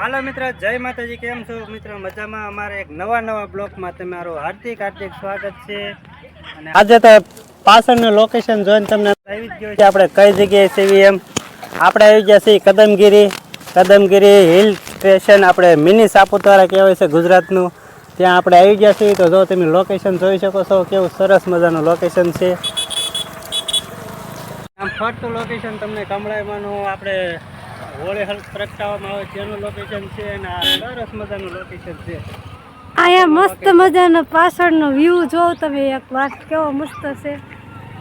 હાલો મિત્ર, જય માતાજી. કેમ છો મિત્ર? મજામાં? અમારે એક નવા બ્લોગમાં તમારું હાર્દિક સ્વાગત છે. અને આજે તો પાછળનું લોકેશન જોઈને તમને આવી જ ગયું છે આપણે કઈ જગ્યાએ છીએ એમ. આપણે આવી ગયા છીએ કદમગીરી હિલ સ્ટેશન, આપણે મિની સાપુતારા કહેવાય છે ગુજરાતનું. ત્યાં આપણે આવી ગયા છીએ. તો જો તમે લોકેશન જોઈ શકો છો, કેવું સરસ મજાનું લોકેશન છે. આમ ફરતું લોકેશન તમને કમળાઈમાંનું આપણે હોળી હલ પ્રગટાવવામાં આવે તેનું લોકેશન છે અને આ સરસ મજાનું લોકેશન છે. અહીંયા મસ્ત મજાનો પાછળનો વ્યૂ જોવો તમે એક વાર, કેવો મસ્ત છે.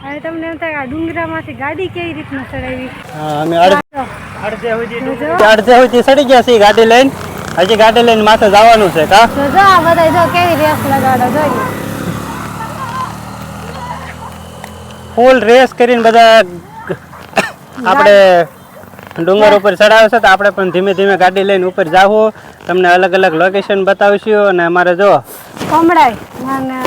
હવે તમને એમ થાય આ ડુંગરામાંથી ગાડી કેવી રીતના ચડાવી. અમે અડધે સુધી ચડી ગયા છીએ ગાડી લઈને. હજી ગાડી લઈને માથે જવાનું છે કા. જો આ બધા જો કેવી રેસ લગાડો જોઈએ. ફૂલ રેસ કરીને બધા આપણે ડુંગર ઉપર ચડાવે છે. તો આપણે પણ ધીમે ધીમે ગાડી લઈને ઉપર જાવું, તમને અલગ અલગ લોકેશન બતાવીશું. અને અમારે જો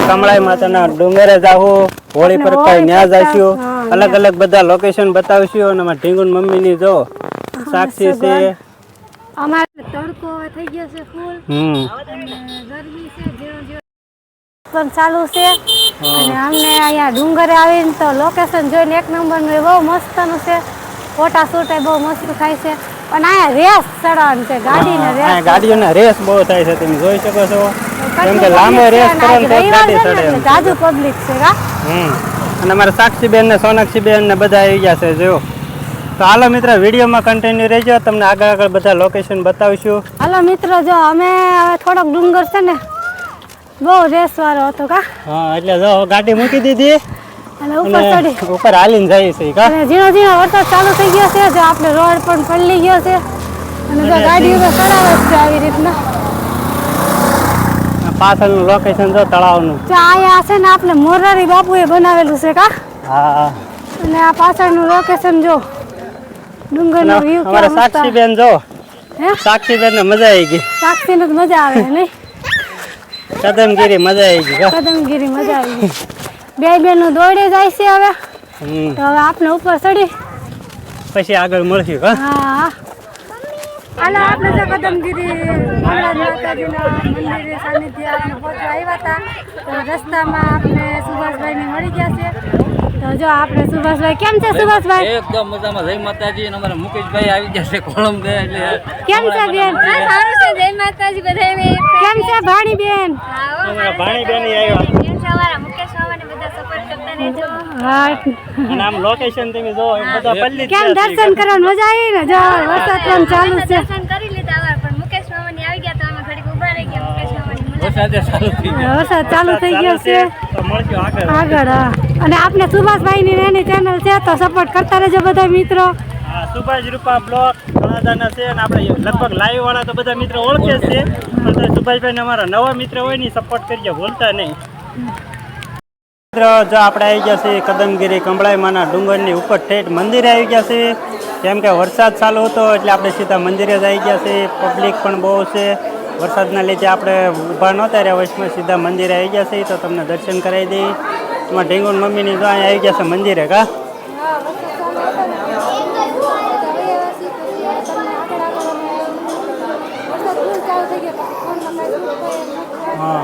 કમળાઈ માતાના ડુંગરે જાવું, હોળી પર ત્યાં જઈશું, અલગ અલગ બધા લોકેશન બતાવીશું. અને અમારા ઢીંગુન મમ્મીની જો સાક્ષી છે. અમારે તડકો થઈ ગયો છે ફૂલ, ગરમી છે પણ ચાલુ છે. અને અમને અહીંયા ડુંગરે આવીને તો લોકેશન જોઈને એક નંબરનું બહુ મસ્તનું છે. ફોટા શૂટ બહુ મસ્ત થાય છે. અને અહીંયા રેસ ચડવાનું છે, ગાડીઓના રેસ બહુ થાય છે, તમે જોઈ શકો છો. કેમ કે લાંબો રેસ કરવાનો તો ગાડી ચડે, જાજુ પબ્લિક છે કા. અને અમારા સાક્ષીબેન ને સોનાક્ષીબેન ને બધા આવી ગયા છે જો. તો હાલો મિત્ર, વિડીયોમાં કન્ટિન્યુ રહેજો, તમને આગળ બધા લોકેશન બતાવીશું. હાલો મિત્ર, જો અમે હવે થોડોક ડુંગર છે ને બહુ રેસ વાળો હતો કા. હા, એટલે જો ગાડી મૂકી દીધી અને ઉપર ચડી ઉપર હાલીને જઈએ છે કા. અને ઝીણો વરસાદ ચાલુ થઈ ગયો છે. જો આપણે રોડ પણ પલળી ગયો છે અને જો ગાડીઓ તો ચડાવે છે આવી રીતના. પાછળનું લોકેશન જો તળાવનું. જો આયા છે ને આપણે મોરારી બાપુએ બનાવેલું છે કા. હા. અને આ પાછળનું લોકેશન જો ડુંગરનો વ્યૂ. અમારા સાક્ષીબેન જો, સાક્ષીબેન ને મજા આવી ગઈ. સાક્ષીને મજા આવે નહીં? કદમગીરી મજા આવી ગઈ. કદમગીરી મજા આવી ગઈ. બે બેનો દોડે જાય છે હવે. તો હવે આપણે ઉપર ચડી પછી આગળ મળશું કા. હા, હાલો આપણે તો કદમગીરી માતાજીના મંદિરે સાનિધ્ય આપણે પહોંચવા આવ્યા હતા. તો રસ્તામાં આપણે સુભાષભાઈને મળી ગયા છે. તો જો આપણે સુભાષભાઈ, કેમ છે સુભાષભાઈ? એકદમ મજામાં. જય માતાજી. અને અમારા મુકેશભાઈ આવી ગયા છે કોલમ દે. કેમ છે બેન? સારું છે. જય માતાજી બધાને. કેમ છે ભાણી બેન? અમારા ભાણી બેન આવ્યા. કેમ છે અમારા મુકેશ મામાને બધા સપોર્ટ કરતા રહેજો. હા. અને આમ લોકેશન તમે જો બધા પલ્લી કેમ દર્શન કરવાની મજા આવી ને? જો વરસાદ પણ ચાલુ છે. દર્શન કરી લીધા અમાર, પણ મુકેશ મામાની આવી ગયા તો અમે ઘડીક ઊભા રહી ગયા. મુકેશ મામાની વરસાદ ચાલુ થઈ ગયો છે. તો મળજો આગળ. હા. અને આપણે સુભાષભાઈની એની ચેનલ છે, તો સપોર્ટ કરતા રહેજો બધા મિત્રો. હા, સુભાષ રૂપા બ્લોગ ઘણા છે. અને આપણે લગભગ લાઈવ વાળા તો બધા મિત્રો ઓળખે જ છે, પણ સુભાષભાઈને અમારા નવા મિત્ર હોય ને સપોર્ટ કરજો, ભૂલતા નહીં. મિત્રો જો આપણે આવી ગયા છીએ કદમગીરી કમળાઈમાંના ડુંગરની ઉપર ઠેઠ મંદિરે આવી ગયા છીએ. કેમ કે વરસાદ ચાલુ હતો એટલે આપણે સીધા મંદિરે જ આવી ગયા છીએ. પબ્લિક પણ બહુ છે, વરસાદના લીધે આપણે ઊભા નહોતા રહ્યા વચમાં, સીધા મંદિરે આવી ગયા છીએ. તો તમને દર્શન કરાવી દઈએ. એમાં ઢીંગુન મમ્મીની જો અહીંયા આવી ગયા છે મંદિરે કા. હા,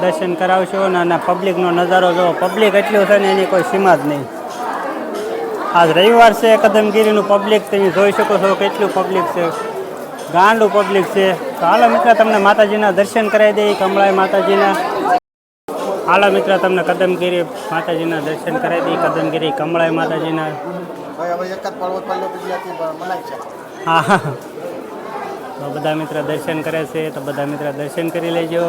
દર્શન કરાવશો. અને પબ્લિકનો નજારો જો, પબ્લિક એટલું છે ને એની કોઈ સીમા જ નહીં. આજ રવિવાર છે, કદમગીરીનું પબ્લિક તમે જોઈ શકો છો કેટલું પબ્લિક છે, ગાંડું પબ્લિક છે. તો હાલો મિત્ર, તમને માતાજીના દર્શન કરાવી દઈએ, કમળાઈ માતાજીના. હાલો મિત્ર, તમને કદમગીરી માતાજીના દર્શન કરાવી દઈએ, કદમગીરી કમળાઈ માતાજીના. હા હા. તો બધા મિત્ર દર્શન કરે છે, તો બધા મિત્ર દર્શન કરી લેજો.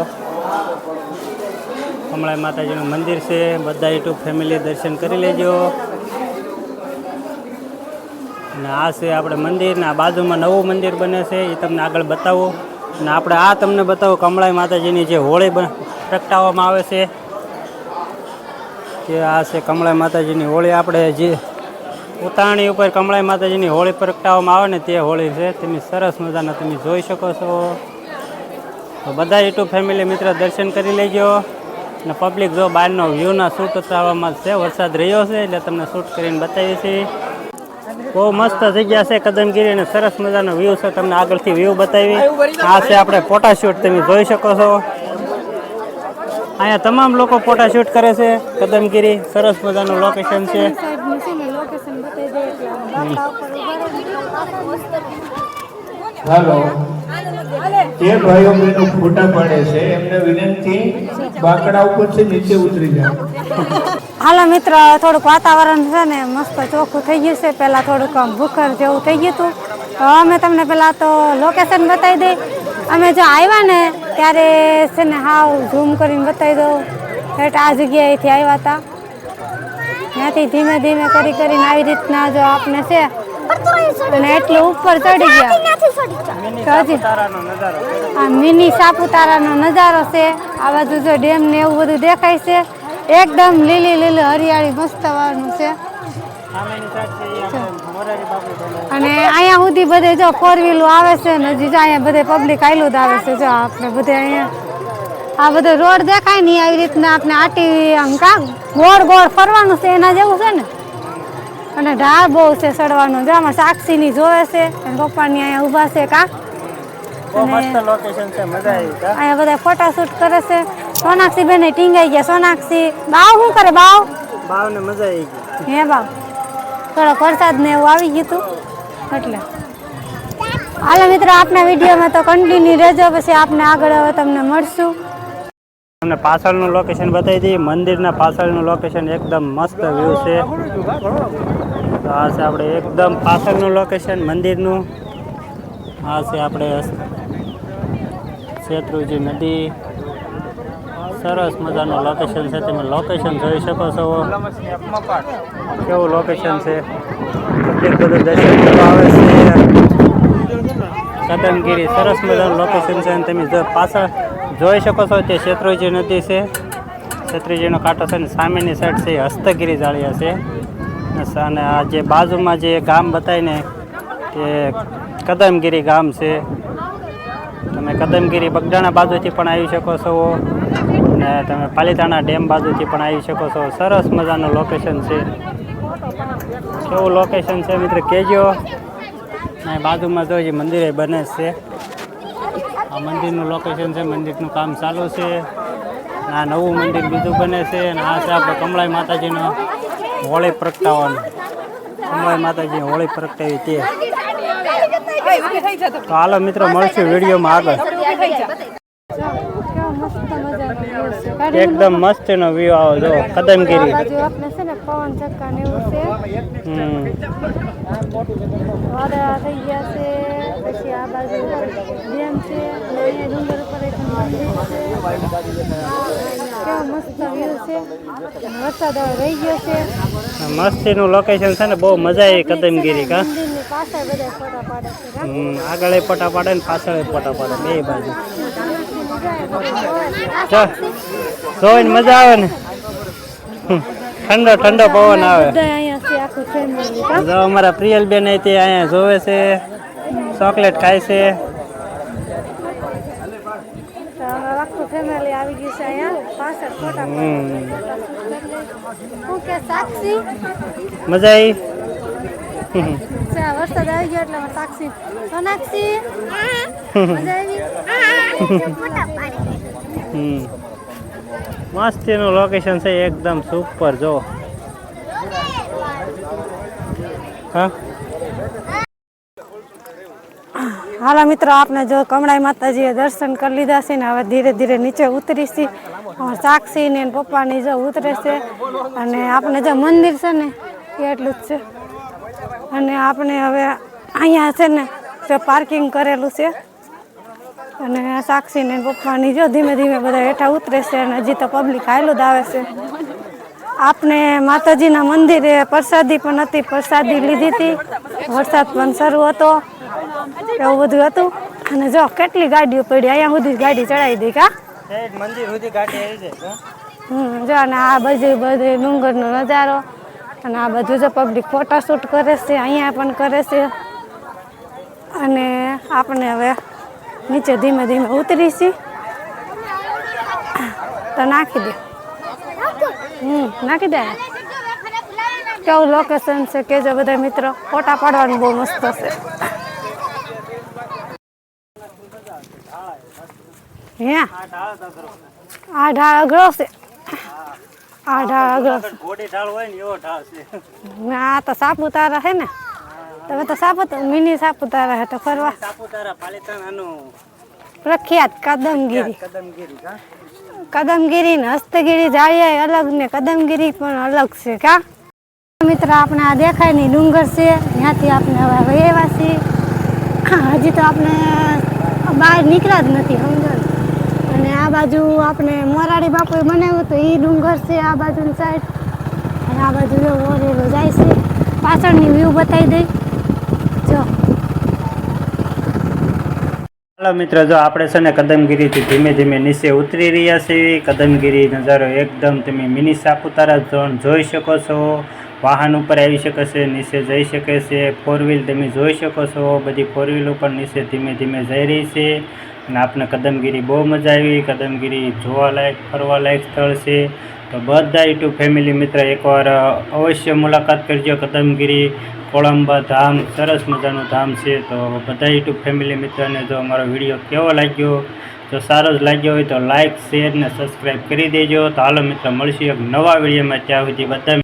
કમળાઈ માતાજીનું મંદિર છે, બધા યુટ્યુબ ફેમિલી દર્શન કરી લેજો. અને આ છે આપણે મંદિર, ને આ બાજુમાં નવું મંદિર બને છે, એ તમને આગળ બતાવું. અને આપણે આ તમને બતાવું કમળાઈ માતાજીની જે હોળી પ્રગટાવવામાં આવે છે, કે આ છે કમળાઈ માતાજીની હોળી. આપણે જે ઉતારણી ઉપર કમળાઈ માતાજીની હોળી પ્રગટાવવામાં આવે ને તે હોળી છે. તમે સરસ મજાના તમે જોઈ શકો છો. તો બધા યુટ્યુબ ફેમિલી મિત્ર દર્શન કરી લેજો. અને પબ્લિક જો બહારનો વ્યૂના શૂટ ઉતારવામાં છે, વરસાદ રહ્યો છે એટલે તમને શૂટ કરીને બતાવીએ છીએ. બહુ મસ્ત જગ્યા છે કદમગીરી અને સરસ મજાનો વ્યૂ છે. તમને આગળથી વ્યૂ બતાવી. આ છે આપણે ફોટાશૂટ, તમે જોઈ શકો છો. અહીંયા તમામ લોકો ફોટાશૂટ કરે છે. કદમગીરી સરસ મજાનું લોકેશન છે. લોકેશન બતાવી દે એટલે બાપા ઉપર હાલો જે ભાઈઓ બહેનો ફોટા પાડે છે એમને વિનંતી બાકડા ઉપરથી નીચે ઉતરી જાય. હાલો મિત્ર, થોડુંક વાતાવરણ છે ને મસ્ત ચોખ્ખું થઈ ગયું છે. પહેલાં થોડુંક આમ ભૂખર જેવું થઈ ગયું હતું. તો અમે તમને પહેલાં તો લોકેશન બતાવી દઈ. અમે જો આવ્યા ને ત્યારે છે ને હાવ ઝૂમ કરીને બતાવી દઉં. એટલે આ જગ્યાએથી આવ્યા હતા. ત્યાંથી ધીમે ધીમે કરીને આવી રીતના જો આપણે છે અને એટલું ઉપર ચડી ગયા. આ મિની સાપુતારાનો નજારો છે. આ બાજુ જો ડેમ ને એવું બધું દેખાય છે. એકદમ લીલી લીલી હરિયાળી મસ્ત વાળનું છે. અને અહીંયા સુધી બધે જો 4 વ્હીલ આવે છે ને હજી અહીંયા બધે પબ્લિક આયલું જ આવે છે. જો આપણે બધે અહીંયા આ બધો રોડ દેખાય ને આવી રીતના આપણે આટી આમ કા ગોળ ગોળ ફરવાનું છે એના જેવું છે ને. અને ઢાળ બહુ છે ચડવાનું. જો આમાં સાક્ષીની જોવે છે અને પપ્પાની અહીંયા ઊભા છે કા. અહીંયા બધા ફોટાશૂટ કરે છે. સોનાક્ષી બેન ટીંગાઈ ગયા. સોનાક્ષી બાવ શું કરે? બાવ ને મજા આવી ગઈ. હે બાવ થોડોક વરસાદ ને એવું આવી ગયું હતું એટલે. હાલો મિત્રો, આપના વિડીયોમાં તો કન્ટિન્યુ રહેજો, પછી આપણે આગળ હવે તમને મળશું. તમને પાછળનું લોકેશન બતાવી દઈએ. મંદિરના પાછળનું લોકેશન એકદમ મસ્ત વ્યૂ છે. તો આ છે આપણે એકદમ પાછળનું લોકેશન મંદિરનું. આ છે આપણે શેત્રુંજી નદી. સરસ મજાનું લોકેશન છે. તમે લોકેશન જોઈ શકો છો કેવું લોકેશન છે. પબ્લિક બધું દર્શન કરવા આવે છે. કદમગીરી સરસ મજાનું લોકેશન છે. અને તમે પાછળ જોઈ શકો છો તે શેત્રુંજી નદી છે. શેત્રુંજીનો કાંઠો છે ને સામેની સાઈડ છે એ હસ્તગીરી જાળિયા છે. અને આ જે બાજુમાં જે ગામ બતાવીને તે કદમગીરી ગામ છે. તમે કદમગીરી બગડાણા બાજુથી પણ આવી શકો છો અને તમે પાલીતાણા ડેમ બાજુથી પણ આવી શકો છો. સરસ મજાનું લોકેશન છે. કેવું લોકેશન છે મિત્ર કહેજો. અને બાજુમાં જો જે મંદિરે બને છે. આ મંદિરનું લોકેશન છે. મંદિરનું કામ ચાલુ છે. આ નવું મંદિર બીજું બને છે. અને આ છે આપણે કમળાઈ માતાજીનો હોળી પ્રગટાવવાનું. કમળાઈ માતાજી હોળી પ્રગટાવી તે. તો હાલો મિત્રો, મળશું વિડીયોમાં આગળ. એકદમ મસ્ત નો વ્યૂ આવો જો કદમગીરી. આપણે છે ને પવન ચક્કા ને એવું છે. વાદળા થઈ ગયા છે. પછી આ બાજુ ડેમ છે. અહીંયા ડુંગર ઉપર એક મંદિર છે. કેવો મસ્ત વ્યૂ છે. વરસાદ હવે રહી ગયો છે. મસ્તીનું લોકેશન છે ને, બહુ મજા આવી કદમગીરી કા. મંદિરની પાછળ બધા ફોટા પાડે છે. આગળ ફોટા પાડે ને પાછળ ફોટા પાડે, બે બાજુ. જોઈને મજા આવે ને. ઠંડો ઠંડો પવન આવે. અહીંયા છે આખું ફેમિલી. જો અમારા પ્રિયલ બેન તે અહીંયા જોવે છે, ચોકલેટ ખાય છે. આખું ફેમિલી આવી ગયું છે અહીંયા પાછળ ફોટા પાડે. શું કે સાક્ષી મજા આવી. વરસાદ આવી ગયો એટલે સાક્ષી સોનાક્ષી મજા આવી. મસ્તીનું લોકેશન છે એકદમ સુપર. જો હા હાલો મિત્રો, આપણે જો કમળાઈ માતાજીએ દર્શન કરી લીધા છે ને હવે ધીરે ધીરે નીચે ઉતરીશી. સાક્ષી ને પપ્પાની જો ઉતરે છે. અને આપણે જો મંદિર છે ને એટલું જ છે. અને આપણે હવે અહીંયા છે ને જો પાર્કિંગ કરેલું છે. અને સાક્ષી ને પપ્પાની જો ધીમે ધીમે બધા હેઠા ઉતરે છે. અને હજી તો પબ્લિક હાયલું જ આવે છે. આપણે માતાજીના મંદિરે પ્રસાદી પણ હતી, પ્રસાદી લીધી હતી. વરસાદ પણ શરૂ હતો, એવું બધું હતું. અને જો કેટલી ગાડીઓ પડી, અહીંયા સુધી ગાડી ચડાવી દઈ કા મંદિર સુધી ગાડી આવી જાય. જો અને આ બધું ડુંગરનો નજારો. અને આ બધું જો પબ્લિક ફોટાશૂટ કરે છે, અહીંયા પણ કરે છે. અને આપણે હવે નીચે ધીમે ધીમે ઉતરીશી. તો નાખી દે. નાખી દે. કેવું લોકેશન છે કે જો બધા મિત્રો ફોટા પાડવાનું બહુ મસ્ત છે. હે આ ઢાળ અઘરો છે. આ ઢાળ અઘરો છે. ઘોડી ઢાળ હોય ને એવો ઢાળ છે. આ તો સાપુતારા છે ને. તમે તો મિની સાપુતારા હે તો ફરવા સાપુતારા પાલિતાણાનું પ્રખ્યાત કદમગીરી. કદમગીરી કા કદમગીરી ને હસ્તગીરી જાળીએ અલગ ને કદમગીરી પણ અલગ છે કા મિત્ર. આપણે આ દેખાય ની ડુંગર છે ત્યાંથી આપણે હવે વહેવા છીએ. હજી તો આપણે બહાર નીકળ્યા જ નથી સમજો. અને આ બાજુ આપણે મોરારી બાપુએ બનાવ્યું તો એ ડુંગર છે આ બાજુની સાઈડ. અને આ બાજુ જો ઓરેલો જાય છે. પાછળની વ્યૂ બતાવી દઈ જો. હાલો મિત્રો, જો આપણે છે ને કદમગીરીથી ધીમે ધીમે નીચે ઉતરી રહ્યા છીએ. કદમગીરી નજારો એકદમ તમે મિની સાપુતારા ઝોન જોઈ શકો છો. વાહન ઉપર આવી શકે છે, નીચે જઈ શકે છે. 4 વ્હીલ તમે જોઈ શકો છો. બધી 4 વ્હીલ ઉપર નીચે ધીમે ધીમે જઈ રહી છે. અને આપણે કદમગીરી બહુ મજા આવી. કદમગીરી જોવાલાયક ફરવાલાયક સ્થળ છે. તો બધા યુટ્યુબ ફેમિલી મિત્ર એકવાર અવશ્ય મુલાકાત કરજો. કદમગીરી કોળંબા ધામ સરસ મજાનું ધામ છે. તો બધા યુટ્યુબ ફેમિલી મિત્રને જો અમારો વિડીયો કેવો લાગ્યો, જો સારો જ લાગ્યો હોય તો લાઇક શેર ને સબસ્ક્રાઈબ કરી દેજો. તો હાલો મિત્ર મળશું એક નવા વિડીયોમાં. ત્યાં સુધી બધા